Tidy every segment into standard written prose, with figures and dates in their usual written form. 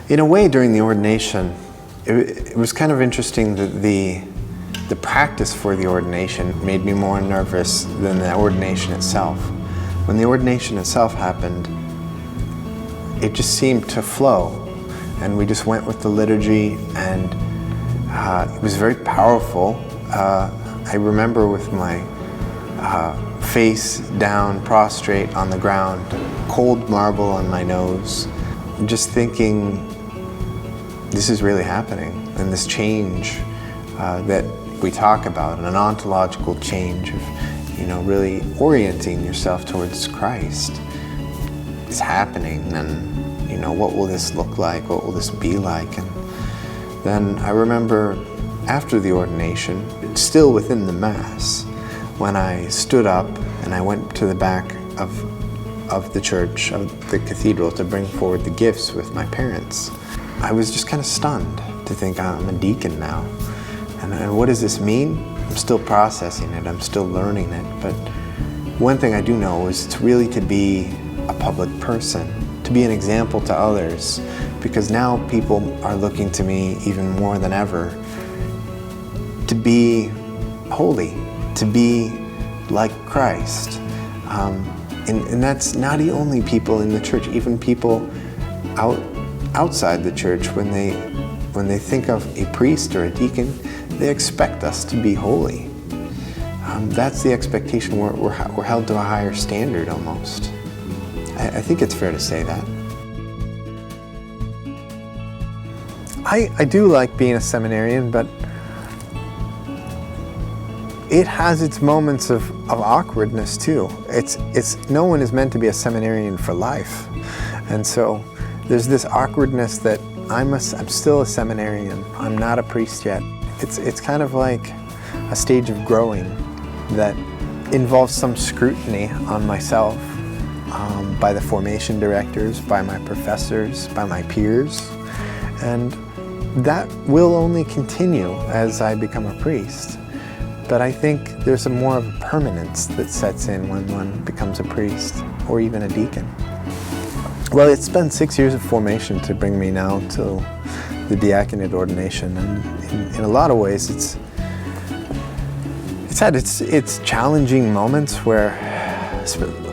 In a way, during the ordination, it was kind of interesting that the practice for the ordination made me more nervous than the ordination itself. When the ordination itself happened, it just seemed to flow, and we just went with the liturgy, and it was very powerful. I remember with my face down, prostrate on the ground, cold marble on my nose, just thinking, this is really happening, and this change that we talk about, an ontological change of, really orienting yourself towards Christ, is happening. And what will this look like? What will this be like? And then I remember after the ordination, still within the Mass, when I stood up and I went to the back of the church, of the cathedral, to bring forward the gifts with my parents, I was just kind of stunned to think, I'm a deacon now. And what does this mean? I'm still processing it, I'm still learning it, but one thing I do know is to be a public person, to be an example to others, because now people are looking to me even more than ever to be holy, to be like Christ. And that's not only people in the church, even people outside the church. When they think of a priest or a deacon, they expect us to be holy. That's the expectation. We're held to a higher standard almost. I think it's fair to say that. I do like being a seminarian, but it has its moments of awkwardness too. No one is meant to be a seminarian for life, and so there's this awkwardness that I'm still a seminarian. I'm not a priest yet. It's kind of like a stage of growing that involves some scrutiny on myself, by the formation directors, by my professors, by my peers, and that will only continue as I become a priest. But I think there's more of a permanence that sets in when one becomes a priest or even a deacon. Well, it's been 6 years of formation to bring me now to the diaconate ordination, and in a lot of ways it's had its challenging moments where,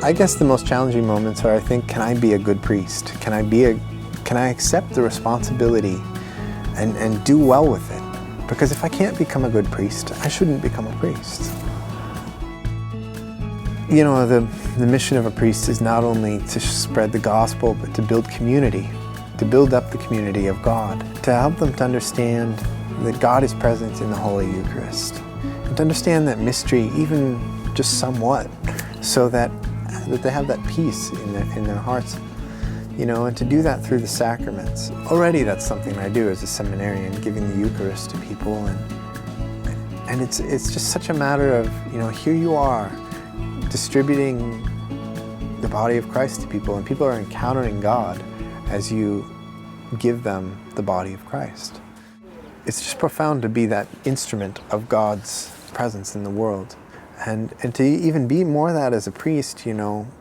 I guess the most challenging moments are, I think, can I be a good priest? Can I accept the responsibility and do well with it? Because if I can't become a good priest, I shouldn't become a priest. The mission of a priest is not only to spread the gospel, but to build community, to build up the community of God, to help them to understand that God is present in the Holy Eucharist, and to understand that mystery even just somewhat, so that they have that peace in their hearts. And to do that through the sacraments. Already that's something I do as a seminarian, giving the Eucharist to people, and it's just such a matter of, here you are, distributing the body of Christ to people, and people are encountering God as you give them the body of Christ. It's just profound to be that instrument of God's presence in the world, and to even be more that as a priest,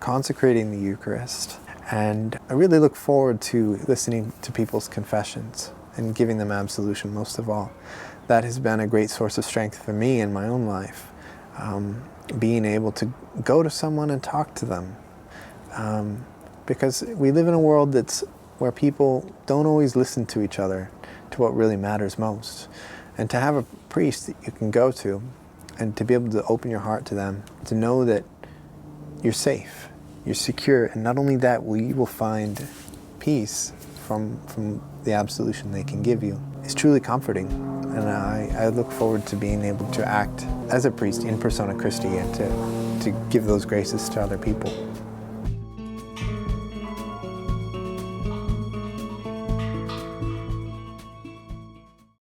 consecrating the Eucharist. And I really look forward to listening to people's confessions and giving them absolution most of all. That has been a great source of strength for me in my own life. Being able to go to someone and talk to them. Because we live in a world where people don't always listen to each other, to what really matters most. And to have a priest that you can go to, and to be able to open your heart to them, to know that you're safe, you're secure, and not only that, you will find peace from the absolution they can give you. It's truly comforting, and I look forward to being able to act as a priest in persona Christi and to give those graces to other people.